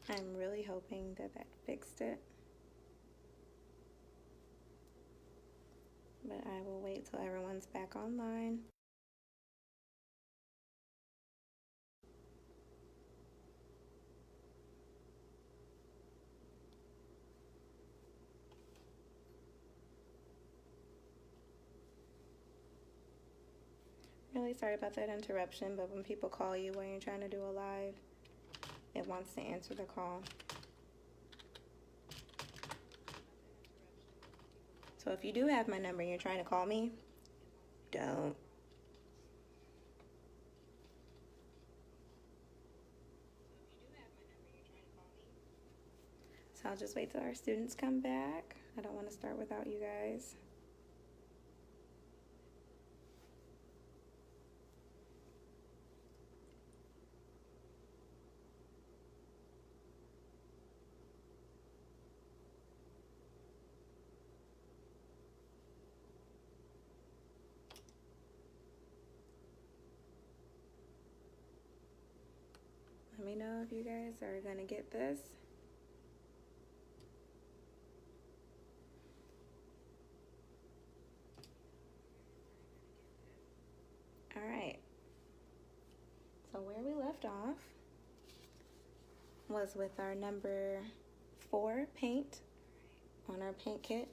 I'm really hoping that that fixed it. But I will wait till everyone's back online. Really sorry about that interruption, but when people call you when you're trying to do a live, it wants to answer the call. So if you do have my number and you're trying to call me, don't. So I'll just wait till our students come back. I don't want to start without you guys. Let me know if you guys are going to get this. All right. So where we left off was with our number 4 paint on our paint kit.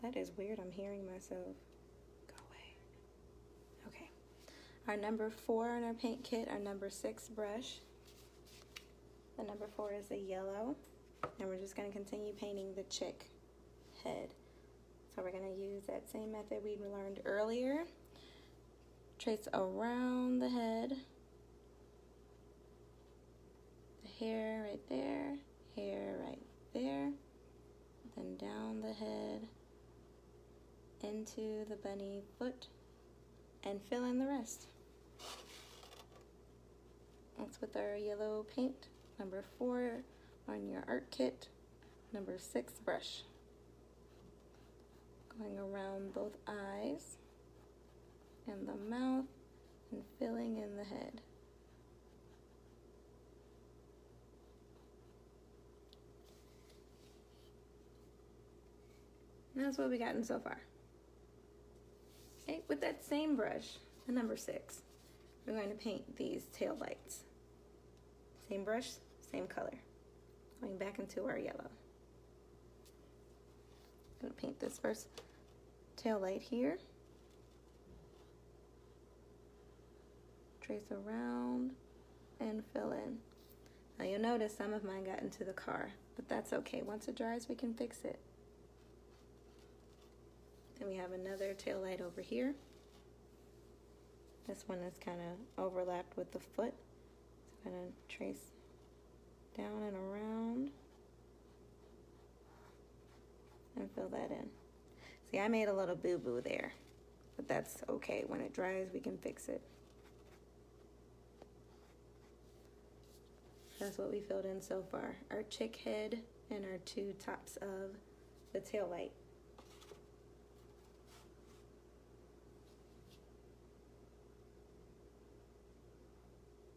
That is weird. I'm hearing myself. Go away. Okay. Our number 4 on our paint kit, our number 6 brush. The number 4 is a yellow. And we're just going to continue painting the chick head. So we're going to use that same method we learned earlier. Trace around the head. The hair right there. Hair right there. Then down the head. Into the bunny foot. And fill in the rest. That's with our yellow paint. Number 4 on your art kit. Number 6 brush. Going around both eyes and the mouth and filling in the head. And that's what we gotten so far. Okay, with that same brush, the number 6, we're going to paint these tail lights. Same brush, same color. Going back into our yellow. I'm going to paint this first tail light here. Trace around and fill in. Now you'll notice some of mine got into the car, but that's okay. Once it dries, we can fix it. Then we have another tail light over here. This one is kind of overlapped with the foot. So I'm going to trace down and around and fill that in. See, I made a little boo-boo there, but that's okay. When it dries, we can fix it. That's what we filled in so far. Our chick head and our 2 tops of the tail light.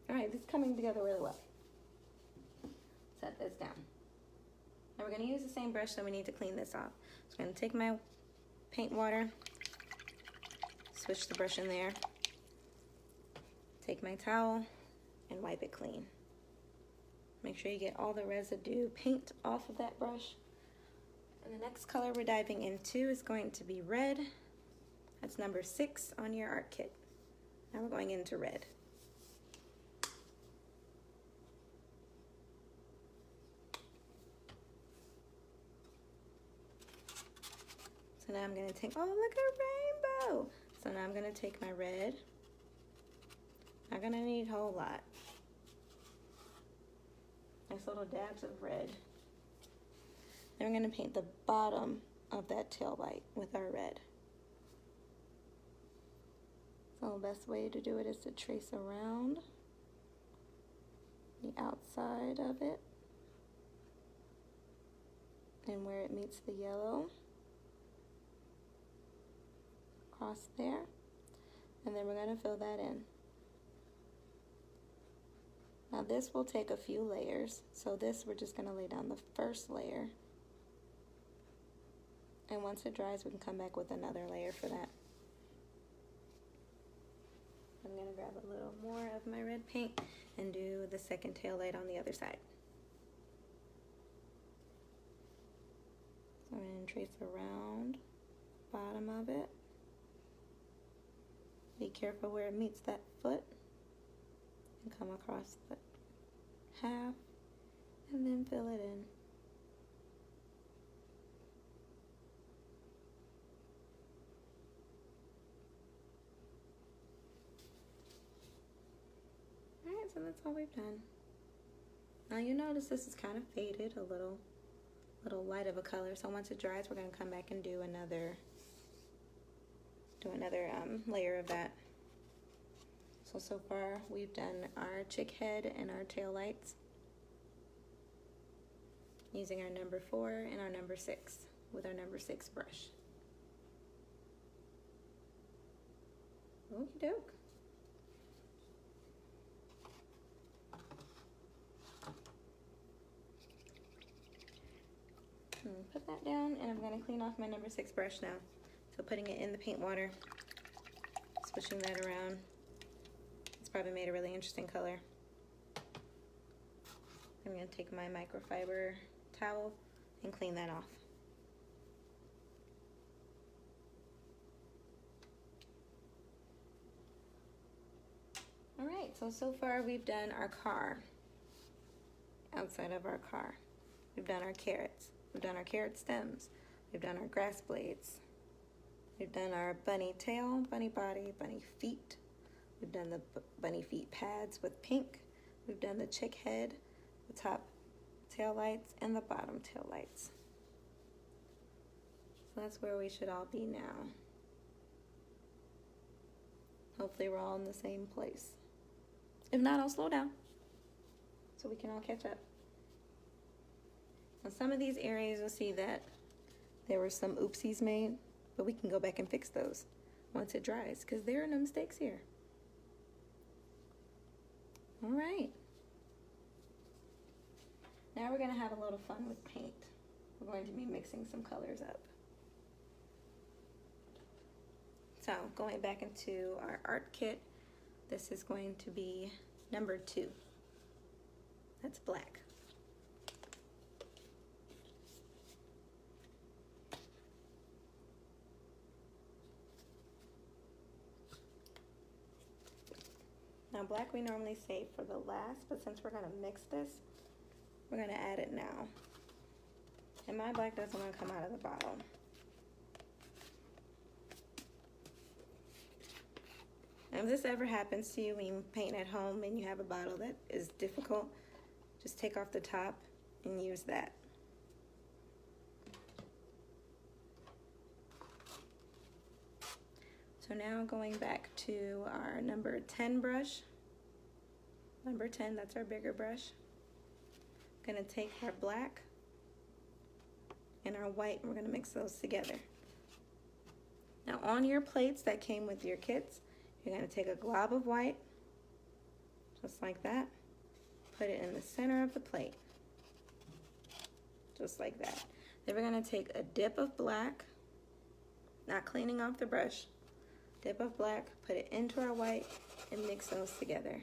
All right, this is coming together really well. Set this down. Now we're going to use the same brush, so we need to clean this off. So I'm going to take my paint water, switch the brush in there, take my towel, and wipe it clean. Make sure you get all the residue paint off of that brush. And the next color we're diving into is going to be red. That's number 6 on your art kit. Now we're going into red. So now I'm going to take, oh, look at rainbow. So now I'm going to take my red. Not going to need a whole lot. Nice little dabs of red. Then we're going to paint the bottom of that tail light with our red. So the best way to do it is to trace around the outside of it and where it meets the yellow. Across there. And then we're going to fill that in. Now this will take a few layers. So this, we're just gonna lay down the first layer. And once it dries, we can come back with another layer for that. I'm gonna grab a little more of my red paint and do the second tail light on the other side. So I'm gonna trace around the bottom of it. Be careful where it meets that foot. And come across the half and then fill it in. Alright, so that's all we've done. Now you notice this is kind of faded, a little light of a color. So once it dries, we're going to come back and do another layer of that. So far we've done our chick head and our tail lights using our number 4 and our number 6 with our number 6 brush. Okie doke. Put that down, and I'm going to clean off my number 6 brush now. So putting it in the paint water, swishing that around. It's probably made a really interesting color. I'm going to take my microfiber towel and clean that off. Alright, so far we've done our car. Outside of our car, we've done our carrots. We've done our carrot stems. We've done our grass blades. We've done our bunny tail, bunny body, bunny feet. We've done the bunny feet pads with pink. We've done the chick head, the top tail lights, and the bottom tail lights. So that's where we should all be now. Hopefully we're all in the same place. If not, I'll slow down so we can all catch up. On some of these areas, you'll see that there were some oopsies made, but we can go back and fix those once it dries, because there are no mistakes here. All right. Now we're going to have a little fun with paint. We're going to be mixing some colors up. So going back into our art kit, this is going to be number 2. That's black. Now black we normally save for the last, but since we're going to mix this, we're going to add it now. And my black doesn't want to come out of the bottle. Now if this ever happens to you when you paint at home and you have a bottle that is difficult, just take off the top and use that. So now going back to our number 10 brush. Number 10, that's our bigger brush. I'm going to take our black and our white, and we're going to mix those together. Now on your plates that came with your kits, you're going to take a glob of white, just like that. Put it in the center of the plate, just like that. Then we're going to take a dip of black, not cleaning off the brush. Dip of black, put it into our white, and mix those together.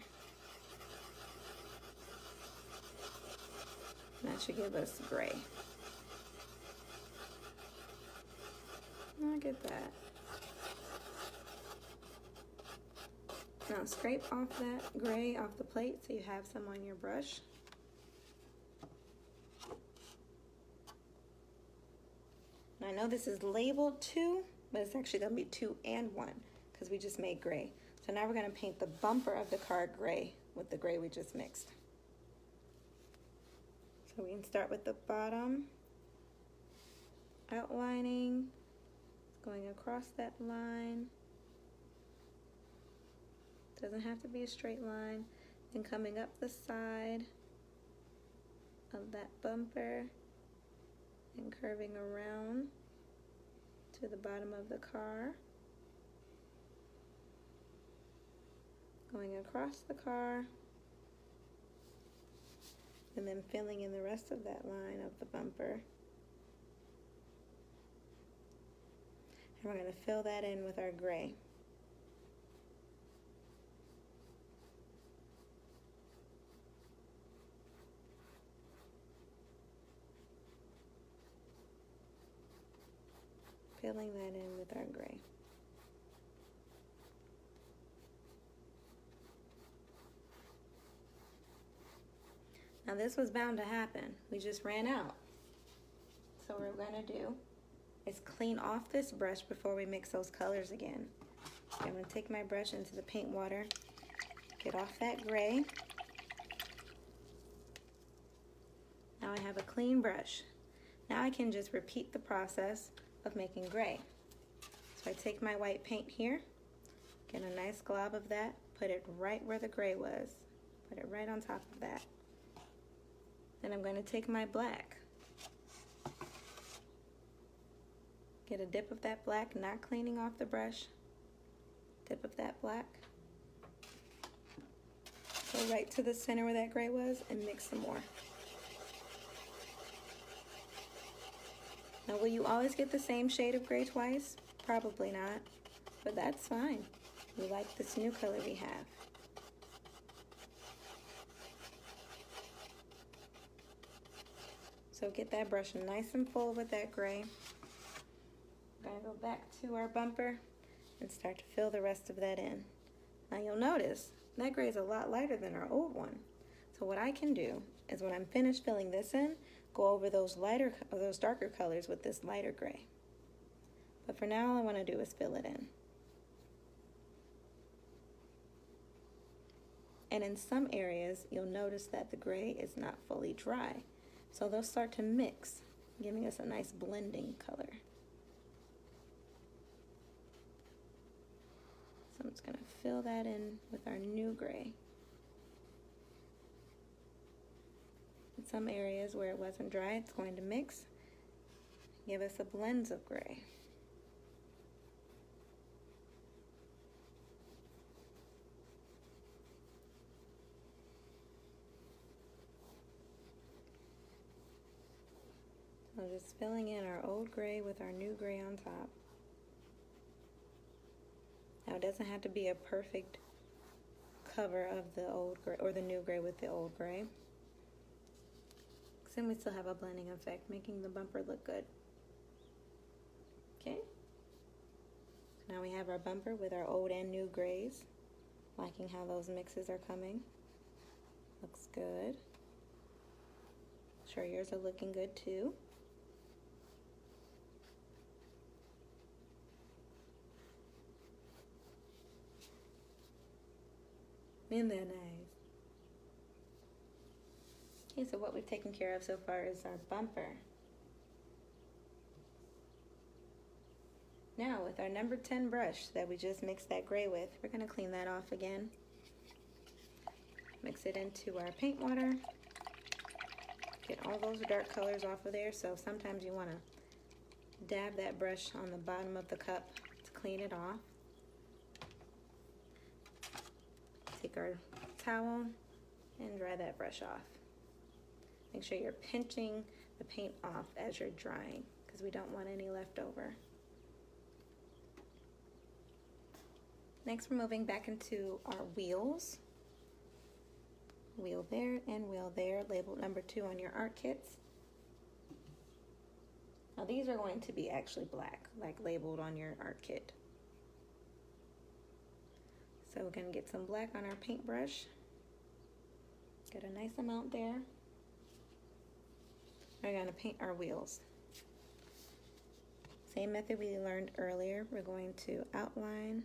And that should give us gray. Look at that. Now scrape off that gray off the plate so you have some on your brush. Now I know this is labeled 2, but it's actually going to be 2 and 1 because we just made gray. So now we're going to paint the bumper of the car gray with the gray we just mixed. So we can start with the bottom, outlining, going across that line. Doesn't have to be a straight line. Then coming up the side of that bumper and curving around to the bottom of the car. Going across the car and then filling in the rest of that line of the bumper. And we're going to fill that in with our gray. Filling that in with our gray. Now this was bound to happen. We just ran out. So what we're going to do is clean off this brush before we mix those colors again. I'm going to take my brush into the paint water, get off that gray. Now I have a clean brush. Now I can just repeat the process of making gray. So I take my white paint here, get a nice glob of that, put it right where the gray was, put it right on top of that. Then I'm going to take my black, get a dip of that black, not cleaning off the brush, dip of that black, go right to the center where that gray was and mix some more. Now will you always get the same shade of gray twice? Probably not, but that's fine. We like this new color we have. So get that brush nice and full with that gray. We're going to go back to our bumper and start to fill the rest of that in. Now you'll notice that gray is a lot lighter than our old one. So what I can do is when I'm finished filling this in, go over those darker colors with this lighter gray. But for now, all I want to do is fill it in. And in some areas, you'll notice that the gray is not fully dry. So they'll start to mix, giving us a nice blending color. So I'm just going to fill that in with our new gray. In some areas where it wasn't dry, it's going to mix, give us a blend of gray. So just filling in our old gray with our new gray on top. Now it doesn't have to be a perfect cover of the old gray or the new gray with the old gray. Then we still have a blending effect, making the bumper look good. Okay. Now we have our bumper with our old and new grays. Liking how those mixes are coming. Looks good. Sure yours are looking good too. Isn't that nice? Okay, so what we've taken care of so far is our bumper. Now with our number 10 brush that we just mixed that gray with, we're going to clean that off again. Mix it into our paint water. Get all those dark colors off of there, so sometimes you want to dab that brush on the bottom of the cup to clean it off. Take our towel and dry that brush off. Make sure you're pinching the paint off as you're drying because we don't want any left over. Next, we're moving back into our wheels. Wheel there and wheel there, labeled number 2 on your art kits. Now these are going to be actually black, like labeled on your art kit. So we're going to get some black on our paintbrush. Get a nice amount there. We're going to paint our wheels. Same method we learned earlier. We're going to outline.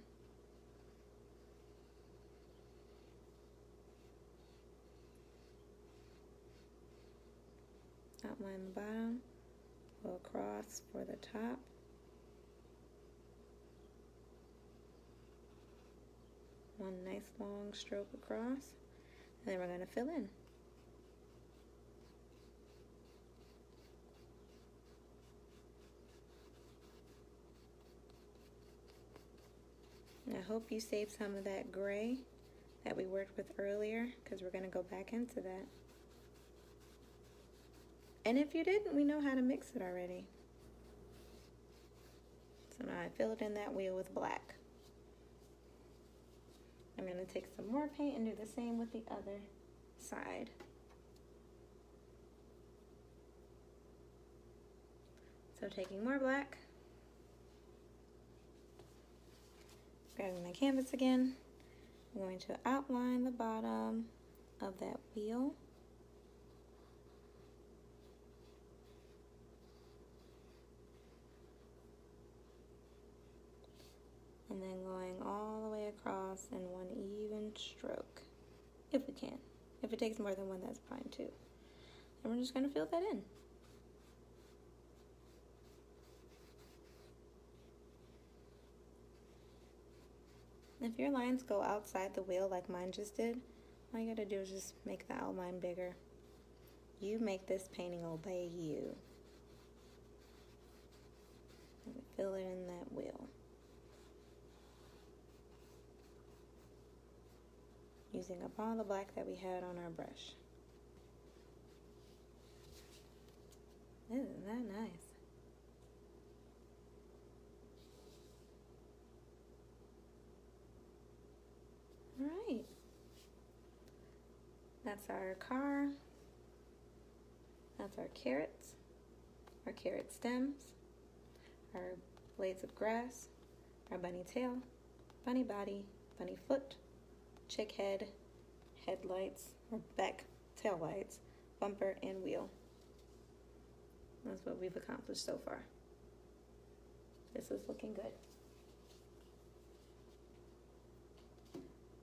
Outline the bottom. Go across for the top. One nice long stroke across, and then we're going to fill in. And I hope you saved some of that gray that we worked with earlier, because we're going to go back into that. And if you didn't, we know how to mix it already. So now I fill it in that wheel with black. I'm going to take some more paint and do the same with the other side. So taking more black, grabbing my canvas again, I'm going to outline the bottom of that wheel. And then going all the way across in one even stroke, if we can. If it takes more than one, that's fine too. And we're just going to fill that in. If your lines go outside the wheel like mine just did, all you gotta do is just make the outline bigger. You make this painting obey you. And fill it in that wheel. Using up all the black that we had on our brush. Isn't that nice? All right. That's our car. That's our carrots, our carrot stems, our blades of grass, our bunny tail, bunny body, bunny foot, chick head, headlights, or back tail lights, bumper, and wheel. That's what we've accomplished so far. This is looking good.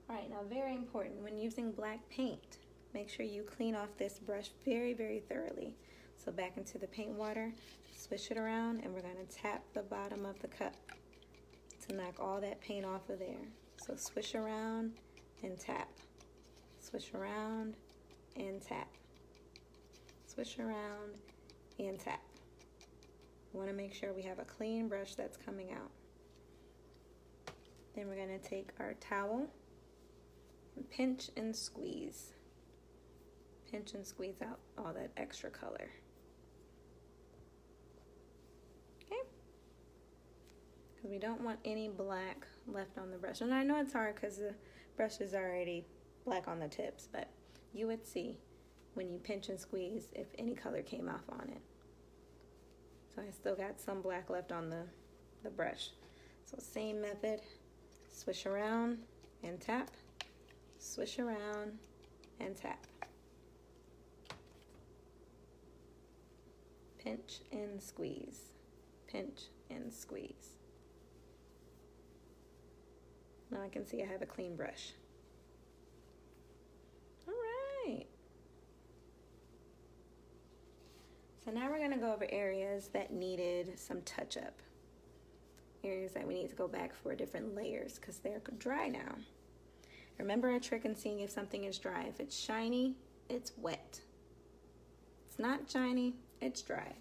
All right, now very important, when using black paint, make sure you clean off this brush very, very thoroughly. So back into the paint water, swish it around, and we're gonna tap the bottom of the cup to knock all that paint off of there. So swish around and tap. Swish around and tap. Swish around and tap. We wanna make sure we have a clean brush that's coming out. Then we're gonna take our towel and pinch and squeeze. Pinch and squeeze out all that extra color. Okay? Because we don't want any black left on the brush. And I know it's hard because the brush is already black on the tips, but you would see when you pinch and squeeze if any color came off on it. So I still got some black left on the brush. So same method, swish around and tap. Swish around and tap. Pinch and squeeze. Pinch and squeeze. Now I can see I have a clean brush. All right. So now we're gonna go over areas that needed some touch up. Areas that we need to go back for different layers because they're dry now. Remember our trick in seeing if something is dry. If it's shiny, it's wet. It's not shiny, it's dry.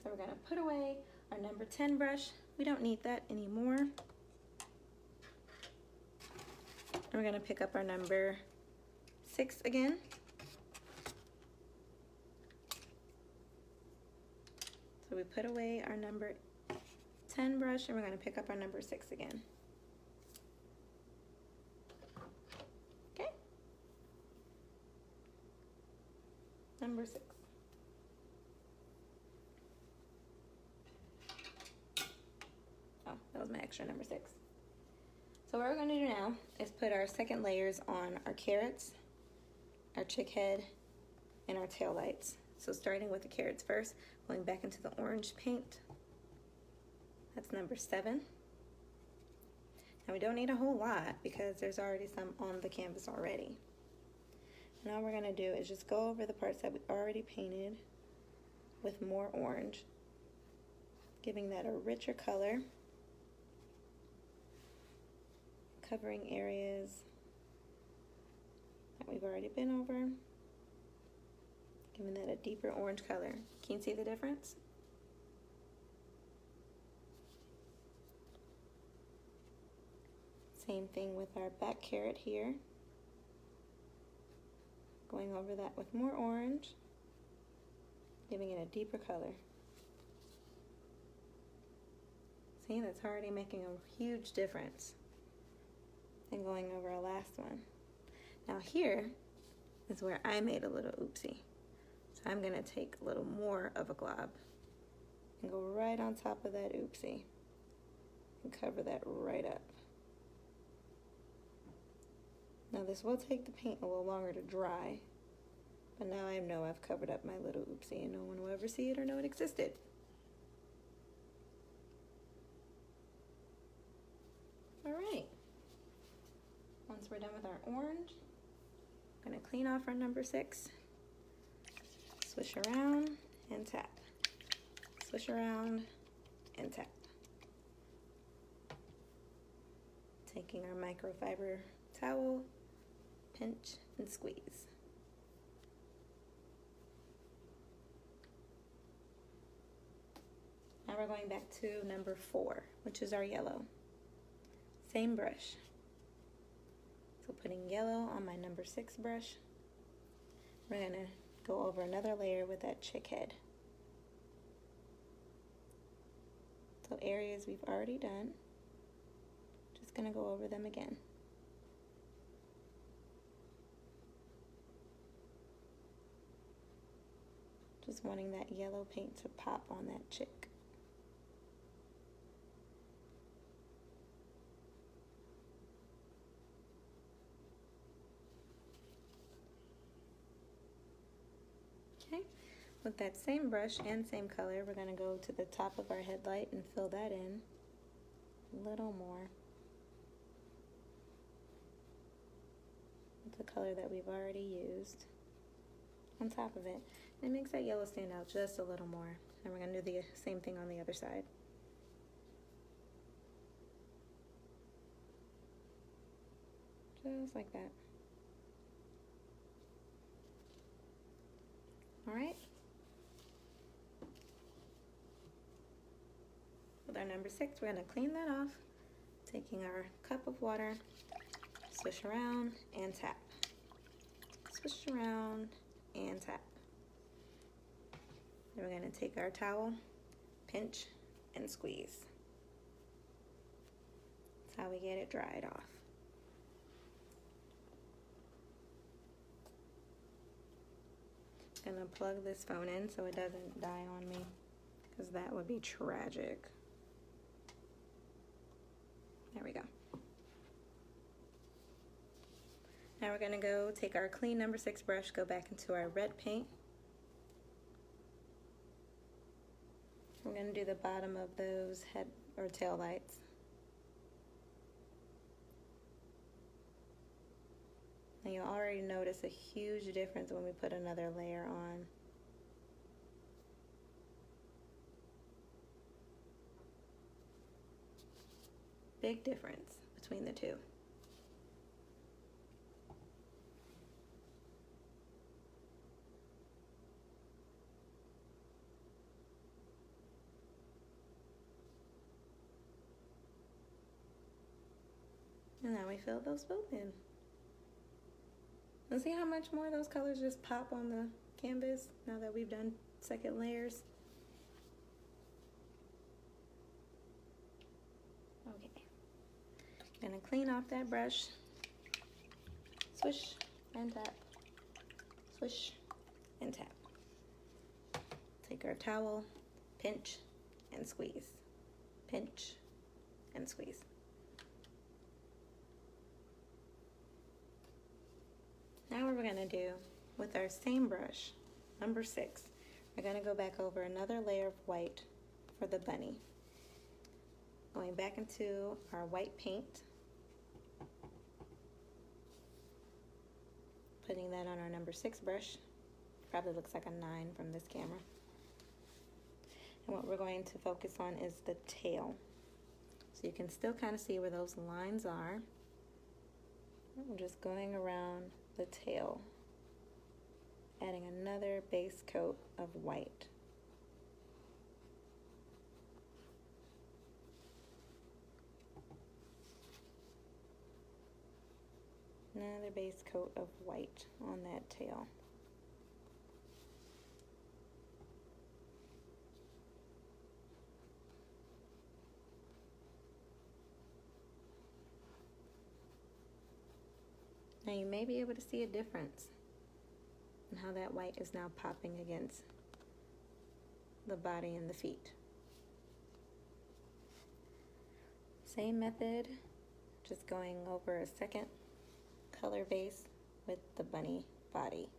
So we're gonna put away our number 10 brush. We don't need that anymore. And we're gonna pick up our number 6 again. So we put away our number 10 brush and we're gonna pick up our number 6 again. Number 6. Oh, that was my extra number 6. So what we're going to do now is put our second layers on our carrots, our chick head, and our tail lights. So starting with the carrots first, going back into the orange paint. That's number 7. Now we don't need a whole lot because there's already some on the canvas already. Now we're going to do is just go over the parts that we already painted with more orange, giving that a richer color, covering areas that we've already been over, giving that a deeper orange color. Can you see the difference? Same thing with our back carrot here. Going over that with more orange, giving it a deeper color. See, that's already making a huge difference. And going over our last one. Now here is where I made a little oopsie. So I'm gonna take a little more of a glob and go right on top of that oopsie and cover that right up. Now this will take the paint a little longer to dry, but now I know I've covered up my little oopsie and no one will ever see it or know it existed. All right, once we're done with our orange, I'm gonna clean off our number 6, swish around and tap, swish around and tap. Taking our microfiber towel, pinch and squeeze. Now we're going back to number 4, which is our yellow. Same brush. So putting yellow on my number 6 brush, we're gonna go over another layer with that chick head. So areas we've already done, just gonna go over them again. Just wanting that yellow paint to pop on that chick. Okay, with that same brush and same color, we're gonna go to the top of our headlight and fill that in a little more with the color that we've already used on top of it. It makes that yellow stand out just a little more. And we're gonna do the same thing on the other side. Just like that. All right. With our number 6, we're gonna clean that off, taking our cup of water, swish around and tap. Swish around and tap. Then we're gonna take our towel, pinch and squeeze. That's how we get it dried off. Gonna plug this phone in so it doesn't die on me, because that would be tragic. There we go. Now we're gonna go take our clean number 6 brush, go back into our red paint. We're gonna do the bottom of those head or tail lights. And you'll already notice a huge difference when we put another layer on. Big difference between the two. And now we fill those both in. And see how much more those colors just pop on the canvas now that we've done second layers? Okay. Gonna clean off that brush. Swish and tap. Swish and tap. Take our towel, pinch and squeeze. Pinch and squeeze. Now what we're gonna do with our same brush, number 6, we're gonna go back over another layer of white for the bunny. Going back into our white paint, putting that on our number 6 brush. Probably looks like a 9 from this camera. And what we're going to focus on is the tail. So you can still kind of see where those lines are. I'm just going around the tail, adding another base coat of white. Another another base coat of white on that tail. Now you may be able to see a difference in how that white is now popping against the body and the feet. Same method, just going over a second color base with the bunny body.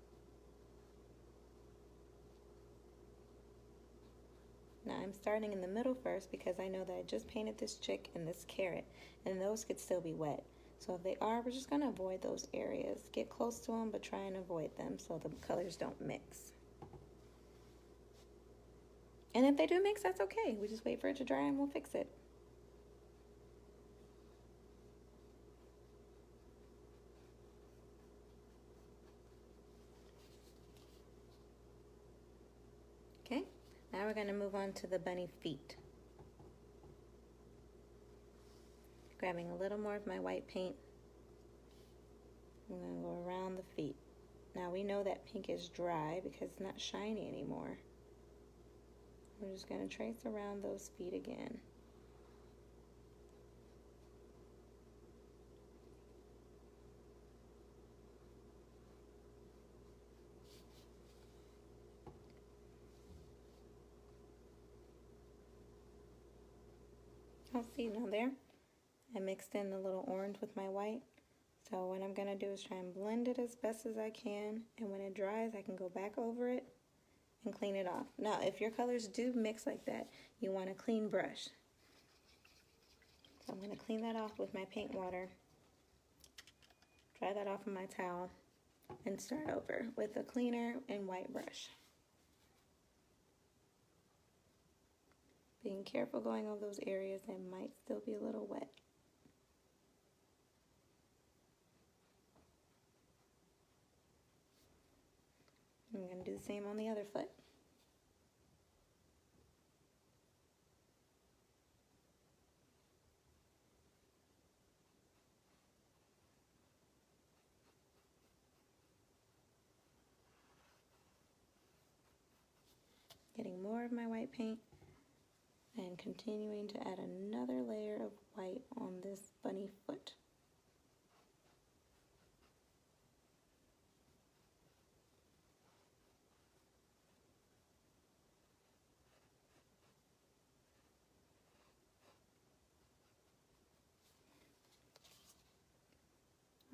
Now I'm starting in the middle first because I know that I just painted this chick and this carrot, and those could still be wet. So if they are, we're just going to avoid those areas. Get close to them, but try and avoid them so the colors don't mix. And if they do mix, that's okay. We just wait for it to dry and we'll fix it. Okay, now we're going to move on to the bunny feet. Grabbing a little more of my white paint. I'm going to go around the feet. Now we know that pink is dry because it's not shiny anymore. We're just going to trace around those feet again. Oh, see, now there, I mixed in the little orange with my white. So what I'm going to do is try and blend it as best as I can. And when it dries, I can go back over it and clean it off. Now, if your colors do mix like that, you want a clean brush. So I'm going to clean that off with my paint water. Dry that off with my towel and start over with a cleaner and white brush. Being careful going over those areas that might still be a little wet. I'm going to do the same on the other foot. Getting more of my white paint and continuing to add another layer of white on this bunny foot.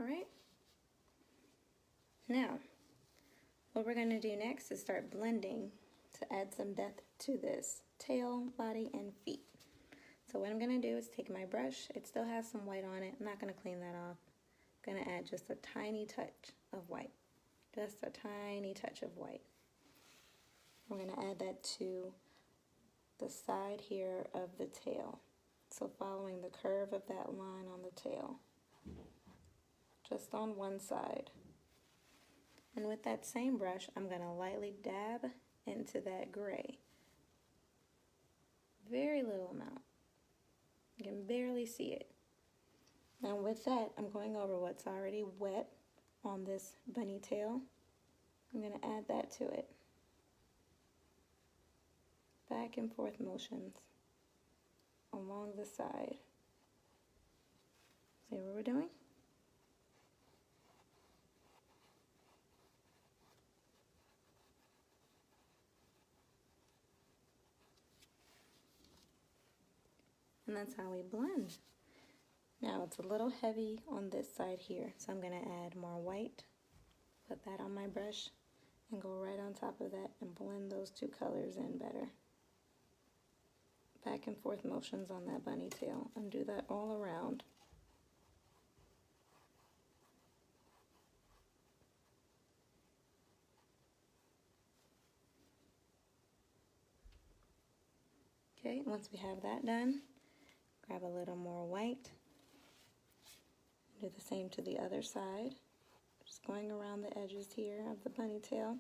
All right. Now, what we're going to do next is start blending to add some depth to this tail, body, and feet. So what I'm going to do is take my brush. It still has some white on it. I'm not going to clean that off. I'm going to add just a tiny touch of white. Just a tiny touch of white. I'm going to add that to the side here of the tail. So following the curve of that line on the tail. Just on one side. And with that same brush, I'm going to lightly dab into that gray. Very little amount. You can barely see it. Now with that, I'm going over what's already wet on this bunny tail. I'm going to add that to it. Back and forth motions along the side. See what we're doing? And that's how we blend. Now it's a little heavy on this side here, so I'm going to add more white, put that on my brush, and go right on top of that and blend those two colors in better. Back and forth motions on that bunny tail, and do that all around. Okay, once we have that done, grab a little more white. Do the same to the other side. Just going around the edges here of the bunny tail.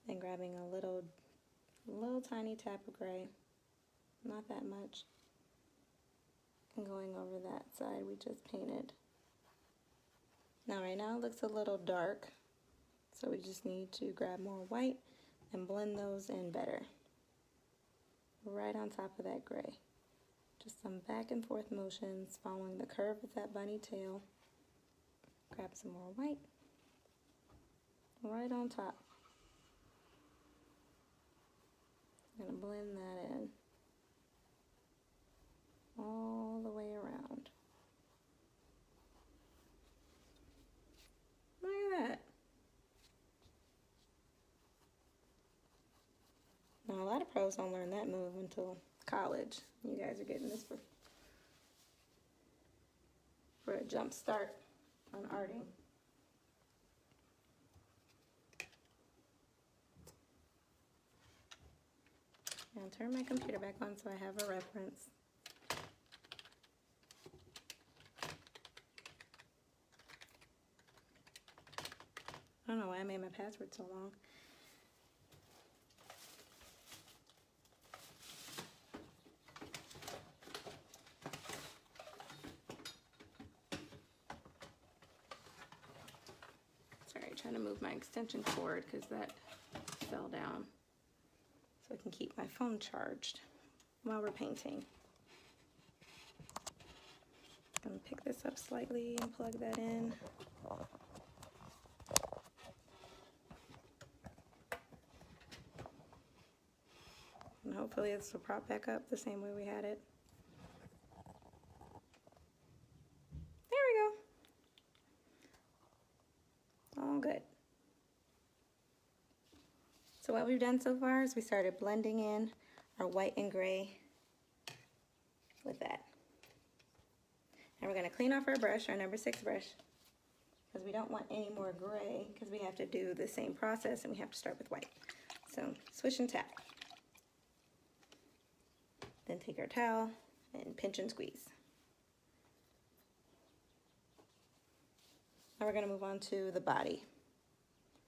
And grabbing a little tiny tap of gray. Not that much. And going over that side we just painted. Now right now it looks a little dark, so we just need to grab more white and blend those in better. Right on top of that gray. Just some back and forth motions following the curve of that bunny tail. Grab some more white. Right on top. I'm going to blend that in. All the way around. Look at that. Now a lot of pros don't learn that move until college. You guys are getting this for a jump start on arting. Now turn my computer back on so I have a reference. I don't know why I made my password so long. Sorry, trying to move my extension cord because that fell down. So I can keep my phone charged while we're painting. I'm gonna pick this up slightly and plug that in. And hopefully this will prop back up the same way we had it. There we go. All good. So what we've done so far is we started blending in our white and gray with that. And we're going to clean off our brush, our number 6 brush, because we don't want any more gray because we have to do the same process and we have to start with white. So swish and tap. Then take our towel and pinch and squeeze. Now we're going to move on to the body.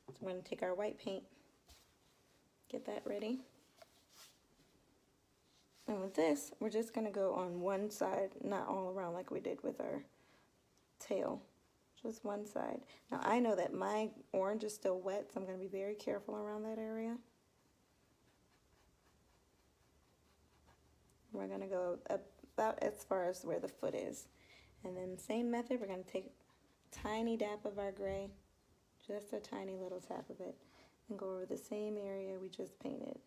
So we're going to take our white paint, get that ready. And with this, we're just going to go on one side, not all around like we did with our tail. Just one side. Now I know that my orange is still wet, so I'm going to be very careful around that area. We're going to go about as far as where the foot is. And then same method, we're going to take a tiny dab of our gray, just a tiny little tap of it, and go over the same area we just painted.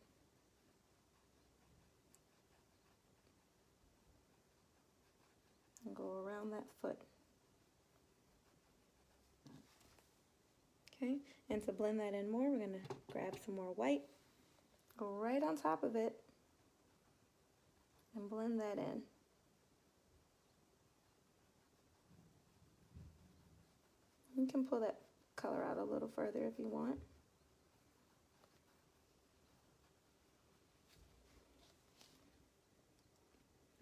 And go around that foot. Okay, and to blend that in more, we're going to grab some more white, go right on top of it, and blend that in. You can pull that color out a little further if you want.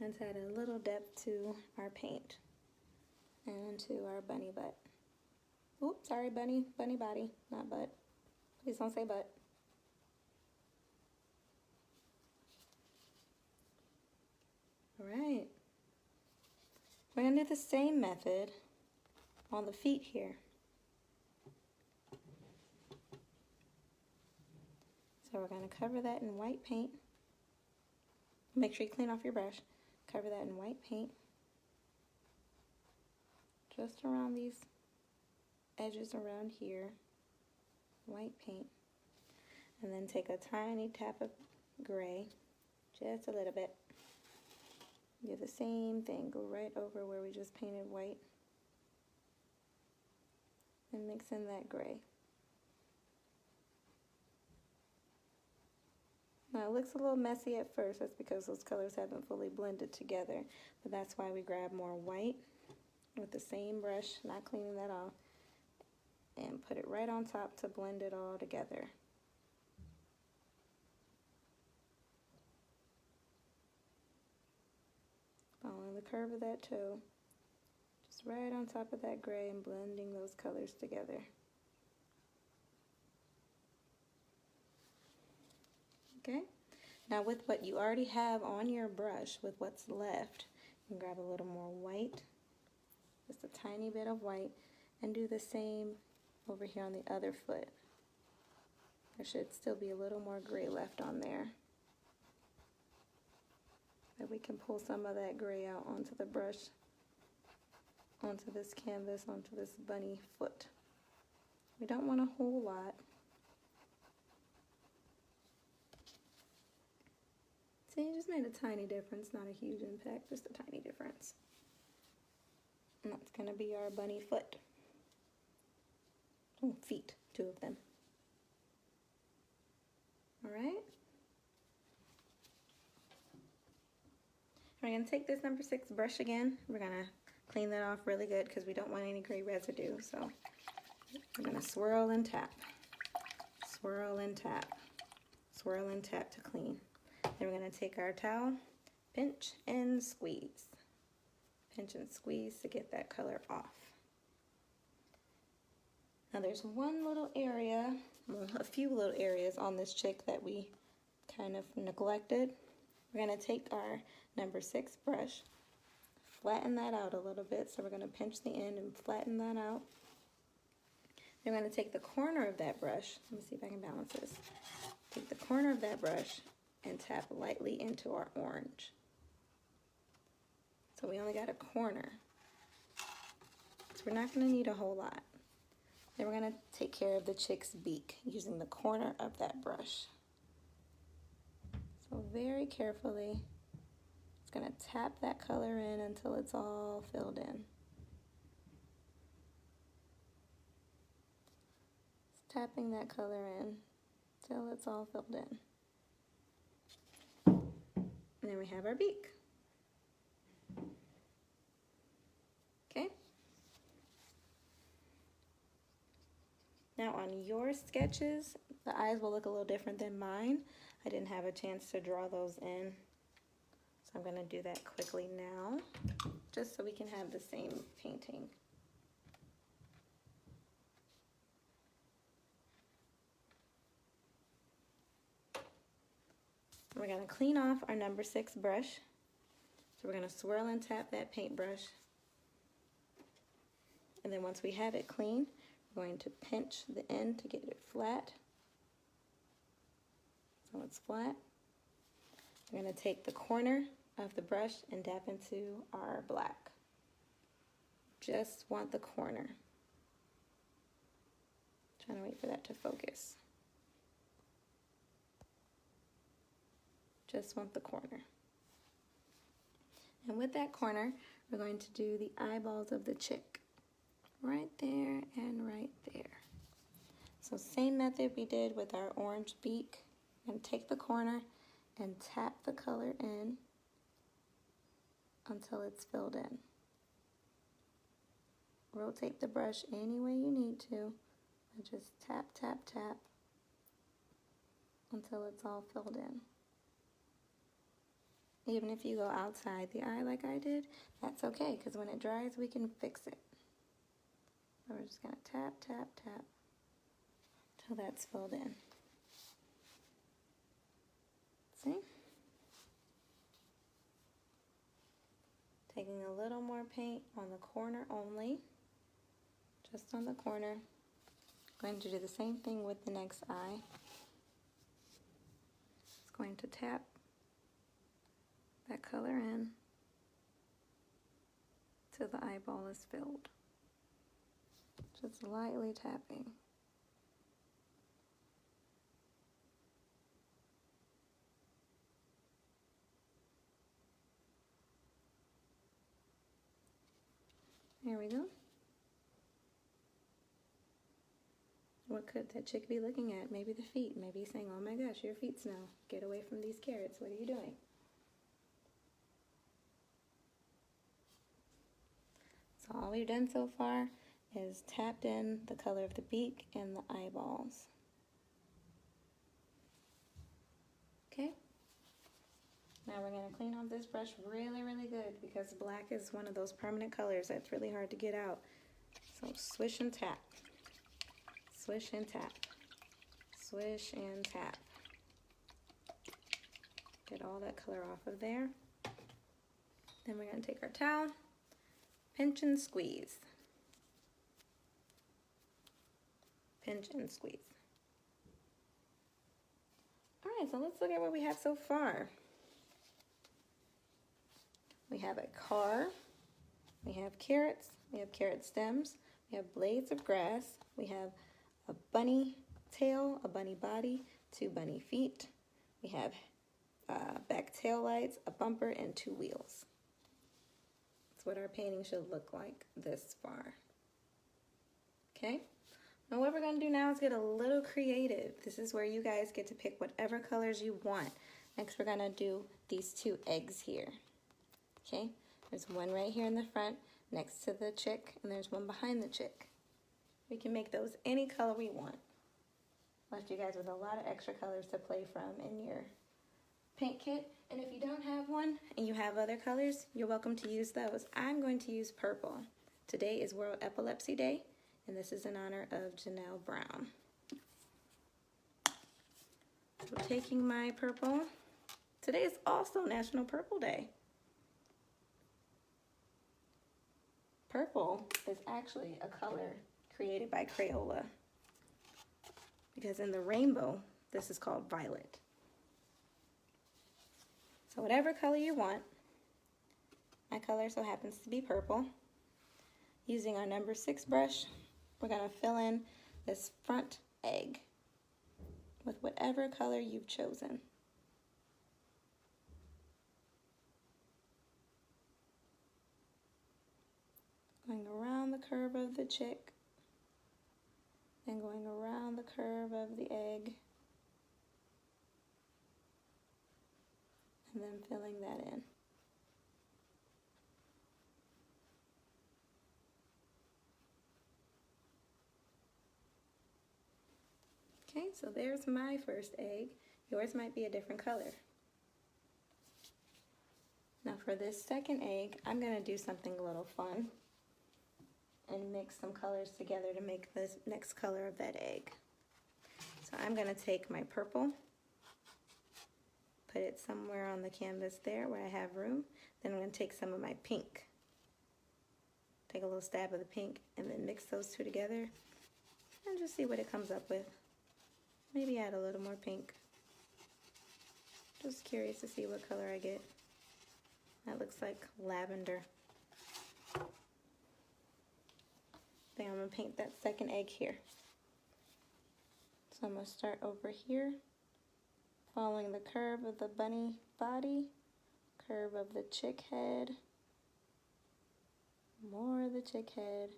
Let's add a little depth to our paint and to our bunny butt. Oops, sorry, bunny body, not butt. Please don't say butt. All right. We're going to do the same method on the feet here. So we're going to cover that in white paint. Make sure you clean off your brush. Cover that in white paint. Just around these edges around here. White paint. And then take a tiny tap of gray. Just a little bit. Do the same thing. Go right over where we just painted white. And mix in that gray. Now it looks a little messy at first. That's because those colors haven't fully blended together. But that's why we grab more white with the same brush, not cleaning that off, and put it right on top to blend it all together. Following the curve of that toe, just right on top of that gray and blending those colors together. Okay, now with what you already have on your brush, with what's left, you can grab a little more white, just a tiny bit of white, And do the same over here on the other foot. There should still be a little more gray left on there. But we can pull some of that gray out onto the brush, onto this canvas, onto this bunny foot. We don't want a whole lot. See, it just made a tiny difference, not a huge impact, just a tiny difference. And that's going to be our bunny foot. Oh, feet, 2 of them. All right. We're going to take this number 6 brush again. We're going to clean that off really good because we don't want any gray residue. So we're going to swirl and tap. Swirl and tap. Swirl and tap to clean. Then we're going to take our towel, pinch and squeeze. Pinch and squeeze to get that color off. Now there's one little area, well, a few little areas on this chick that we kind of neglected. We're going to take our number 6 brush, flatten that out a little bit. So we're going to pinch the end and flatten that out. Then we're going to take the corner of that brush. Let me see if I can balance this. Take the corner of that brush and tap lightly into our orange. So we only got a corner. So we're not going to need a whole lot. Then we're going to take care of the chick's beak using the corner of that brush. So very carefully, it's going to tap that color in until it's all filled in. Just tapping that color in till it's all filled in. And then we have our beak. Okay. Now on your sketches, the eyes will look a little different than mine. I didn't have a chance to draw those in. So I'm going to do that quickly now, just so we can have the same painting. We're going to clean off our number 6 brush. So we're going to swirl and tap that paintbrush. And then once we have it clean, we're going to pinch the end to get it flat. So it's flat. We're going to take the corner of the brush and dab into our black. Just want the corner. Trying to wait for that to focus. Just want the corner. And with that corner, we're going to do the eyeballs of the chick. Right there and right there. So same method we did with our orange beak. I'm going to take the corner and tap the color in until it's filled in. Rotate the brush any way you need to. And just tap, tap, tap until it's all filled in. Even if you go outside the eye like I did, that's okay, because when it dries, we can fix it. So we're just going to tap, tap, tap till that's filled in. See? Taking a little more paint on the corner only, just on the corner. Going to do the same thing with the next eye. Just going to tap that color in till the eyeball is filled. Just lightly tapping. There we go. What could that chick be looking at? Maybe the feet. Maybe saying, oh my gosh, your feet smell. Get away from these carrots. What are you doing? So all we've done so far is tapped in the color of the beak and the eyeballs. Okay? Now we're going to clean off this brush really, really good because black is one of those permanent colors that's really hard to get out. So swish and tap. Swish and tap. Swish and tap. Get all that color off of there. Then we're going to take our towel, pinch and squeeze. Pinch and squeeze. All right, so let's look at what we have so far. We have a car, we have carrots, we have carrot stems, we have blades of grass, we have a bunny tail, a bunny body, 2 bunny feet, we have back tail lights, a bumper, and 2 wheels. That's what our painting should look like this far. Okay, now what we're going to do now is get a little creative. This is where you guys get to pick whatever colors you want. Next we're going to do these 2 eggs here. Okay, there's one right here in the front next to the chick, and there's one behind the chick. We can make those any color we want. Left you guys with a lot of extra colors to play from in your paint kit. And if you don't have one and you have other colors, you're welcome to use those. I'm going to use purple. Today is World Epilepsy Day, and this is in honor of Janelle Brown. So taking my purple. Today is also National Purple Day. Purple is actually a color created by Crayola, because in the rainbow, this is called violet. So whatever color you want, my color so happens to be purple. Using our number 6 brush, we're going to fill in this front egg with whatever color you've chosen. Going around the curve of the chick, then going around the curve of the egg, and then filling that in. Okay, so there's my first egg. Yours might be a different color. Now for this second egg, I'm going to do something a little fun and mix some colors together to make the next color of that egg. So I'm going to take my purple, put it somewhere on the canvas there where I have room. Then I'm going to take some of my pink. Take a little stab of the pink and then mix those 2 together and just see what it comes up with. Maybe add a little more pink. Just curious to see what color I get. That looks like lavender. Then I'm going to paint that second egg here. So I'm going to start over here, following the curve of the bunny body, curve of the chick head, more of the chick head.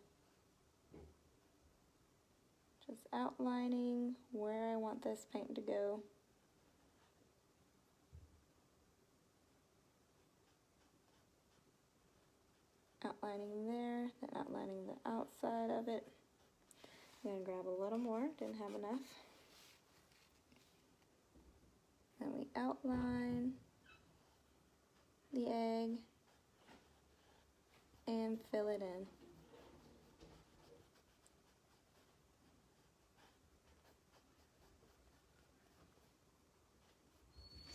Just outlining where I want this paint to go. Outlining there, then outlining the outside of it. I'm going to grab a little more, didn't have enough. Then we outline the egg and fill it in.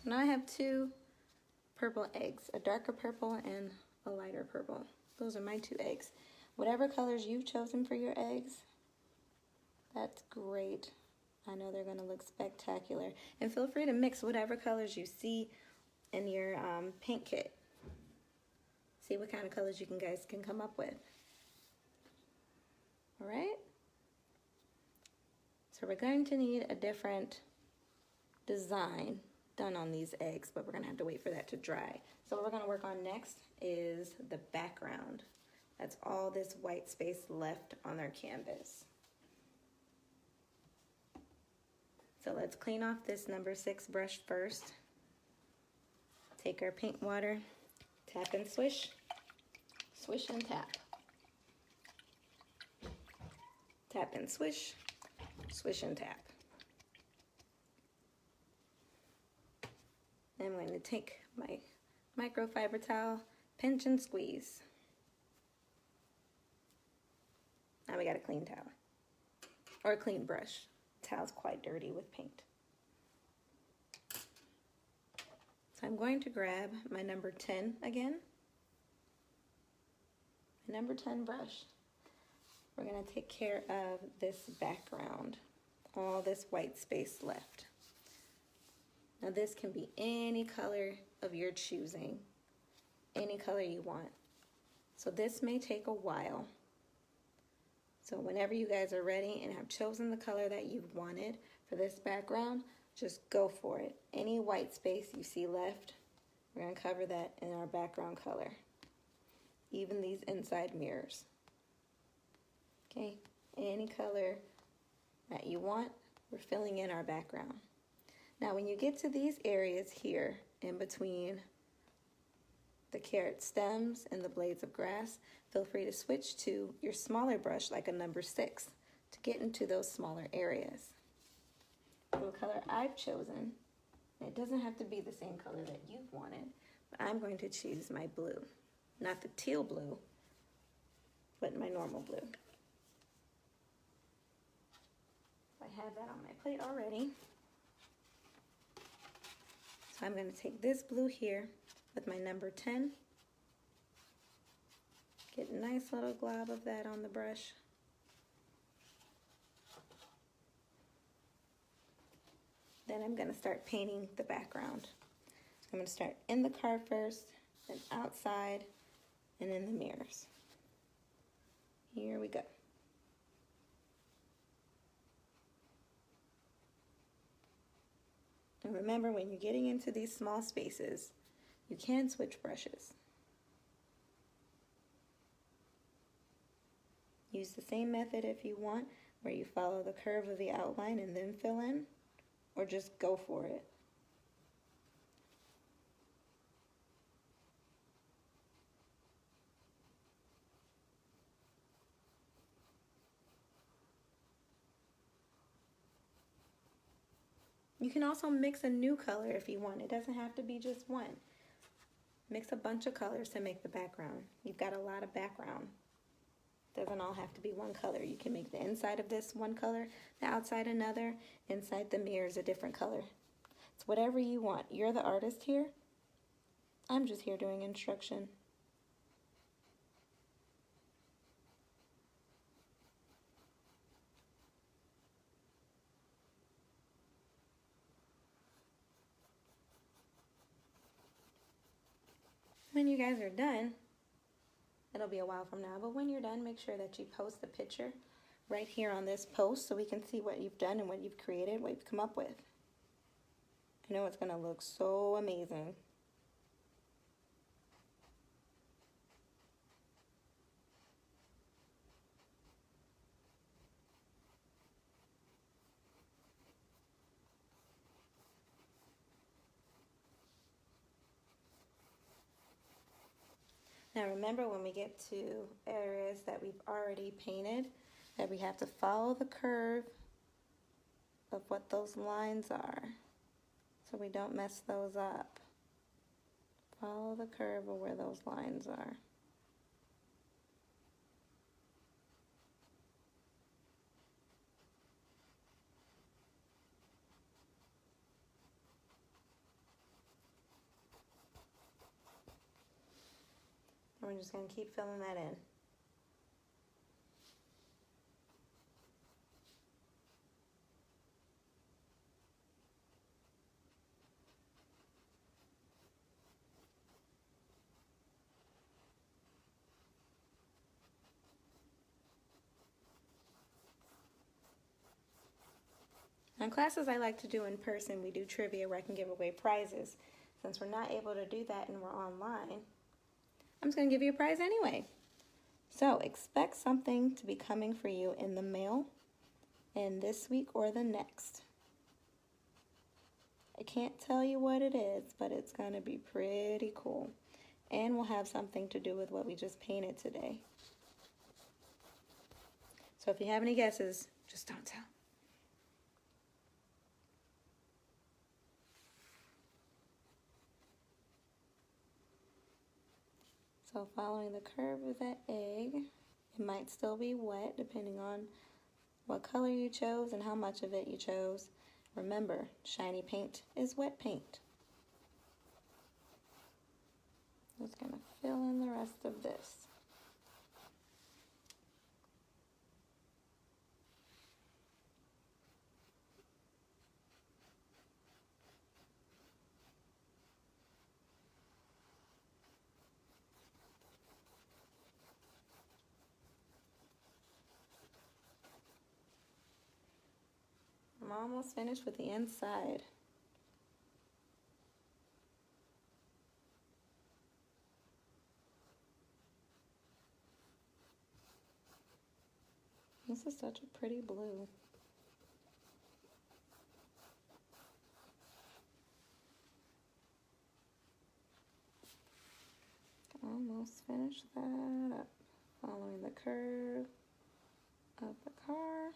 So now I have 2 purple eggs, a darker purple and a lighter purple. Those are my 2 eggs. Whatever colors you've chosen for your eggs, that's great. I know they're going to look spectacular. And feel free to mix whatever colors you see in your paint kit. See what kind of colors you guys can come up with. All right? So we're going to need a different design done on these eggs, but we're going to have to wait for that to dry. So what we're going to work on next is the background. That's all this white space left on our canvas. So let's clean off this number 6 brush first. Take our paint water, tap and swish, swish and tap. Tap and swish, swish and tap. Then I'm going to take my microfiber towel, pinch and squeeze. Now we got a clean towel, or a clean brush. Towel's quite dirty with paint. So I'm going to grab my number 10 again. My number 10 brush. we're gonna take care of this background, all this white space left. Now this can be any color of your choosing, any color you want. So this may take a while. So whenever you guys are ready and have chosen the color that you've wanted for this background, just go for it. Any white space you see left, we're gonna cover that in our background color. Even these inside mirrors. Okay, any color that you want, we're filling in our background. Now when you get to these areas here in between the carrot stems and the blades of grass, feel free to switch to your smaller brush like a number 6 to get into those smaller areas. So the color I've chosen, it doesn't have to be the same color that you've wanted, but I'm going to choose my blue. Not the teal blue, but my normal blue. I have that on my plate already. So I'm going to take this blue here with my number 10. Get a nice little glob of that on the brush. Then I'm going to start painting the background. So I'm going to start in the car first, then outside, and in the mirrors. Here we go. And remember, when you're getting into these small spaces, you can switch brushes. Use the same method if you want, where you follow the curve of the outline and then fill in, or just go for it. You can also mix a new color if you want. It doesn't have to be just one. Mix a bunch of colors to make the background. You've got a lot of background. Doesn't all have to be one color. You can make the inside of this one color, the outside another, inside the mirrors a different color. It's whatever you want. You're the artist here. I'm just here doing instruction. When you guys are done, it'll be a while from now, but when you're done, make sure that you post the picture right here on this post so we can see what you've done and what you've created, what you've come up with. I know it's going to look so amazing. Now remember, when we get to areas that we've already painted, that we have to follow the curve of what those lines are so we don't mess those up. Follow the curve of where those lines are. And we're just going to keep filling that in. On classes I like to do in person, we do trivia where I can give away prizes. Since we're not able to do that and we're online, I'm just going to give you a prize anyway. So expect something to be coming for you in the mail in this week or the next. I can't tell you what it is, but it's going to be pretty cool. And we'll have something to do with what we just painted today. So if you have any guesses, just don't tell. So following the curve of that egg, it might still be wet depending on what color you chose and how much of it you chose. Remember, shiny paint is wet paint. Just going to fill in the rest of this. almost finished with the inside. This is such a pretty blue. Almost finished that up. Following the curve of the car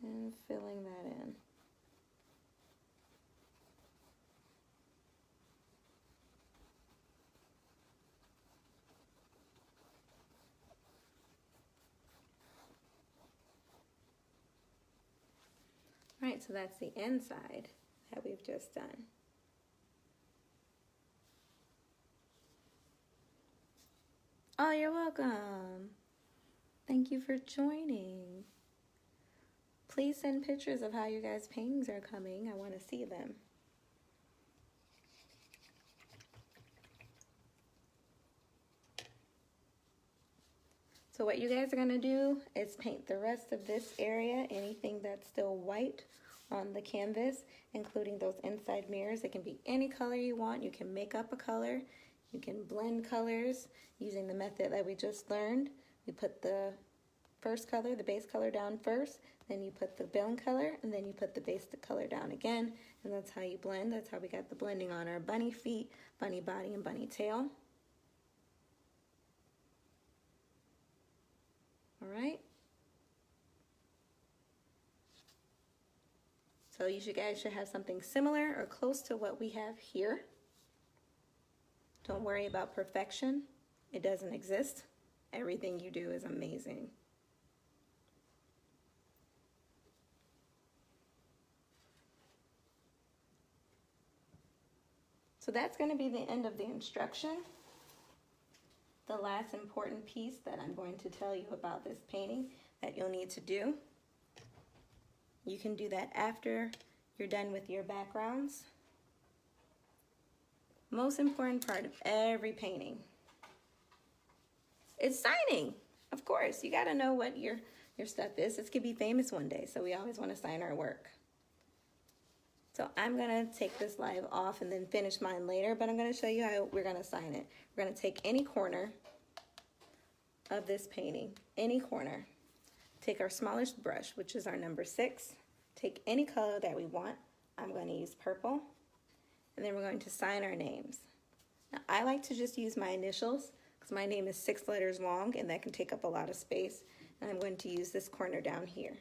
and filling that in. All right, so that's the inside that we've just done. Oh, you're welcome. Thank you for joining. Please send pictures of how you guys' paintings are coming. I want to see them. So what you guys are going to do is paint the rest of this area, anything that's still white on the canvas, including those inside mirrors. It can be any color you want. You can make up a color. You can blend colors using the method that we just learned. We put the first color, the base color down first, then you put the blend color, and then you put the base color down again, and that's how you blend. That's how we got the blending on our bunny feet, bunny body, and bunny tail. All right. So you guys should have something similar or close to what we have here. Don't worry about perfection. It doesn't exist. Everything you do is amazing. So that's going to be the end of the instruction. The last important piece that I'm going to tell you about this painting that you'll need to do. You can do that after you're done with your backgrounds. Most important part of every painting is signing. Of course, you got to know what your stuff is. This could be famous one day, so we always want to sign our work. So I'm going to take this live off and then finish mine later, but I'm going to show you how we're going to sign it. We're going to take any corner of this painting, any corner. Take our smallest brush, which is our number 6. Take any color that we want. I'm going to use purple. And then we're going to sign our names. Now, I like to just use my initials because my name is 6 letters long and that can take up a lot of space. And I'm going to use this corner down here.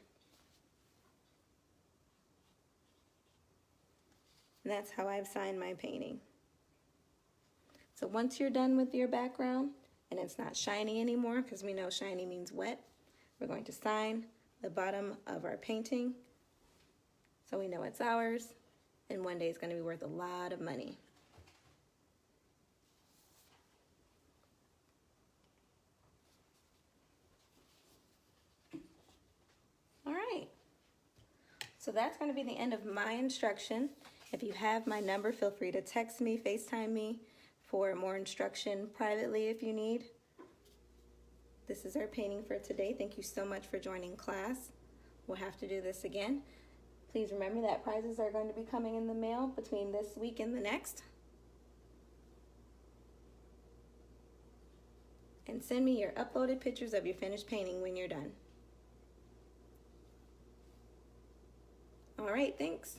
And that's how I've signed my painting. So once you're done with your background and it's not shiny anymore, because we know shiny means wet, we're going to sign the bottom of our painting so we know it's ours, and one day it's going to be worth a lot of money. All right. So that's going to be the end of my instruction. If you have my number, feel free to text me, FaceTime me for more instruction privately if you need. This is our painting for today. Thank you so much for joining class. We'll have to do this again. Please remember that prizes are going to be coming in the mail between this week and the next. And send me your uploaded pictures of your finished painting when you're done. All right, thanks.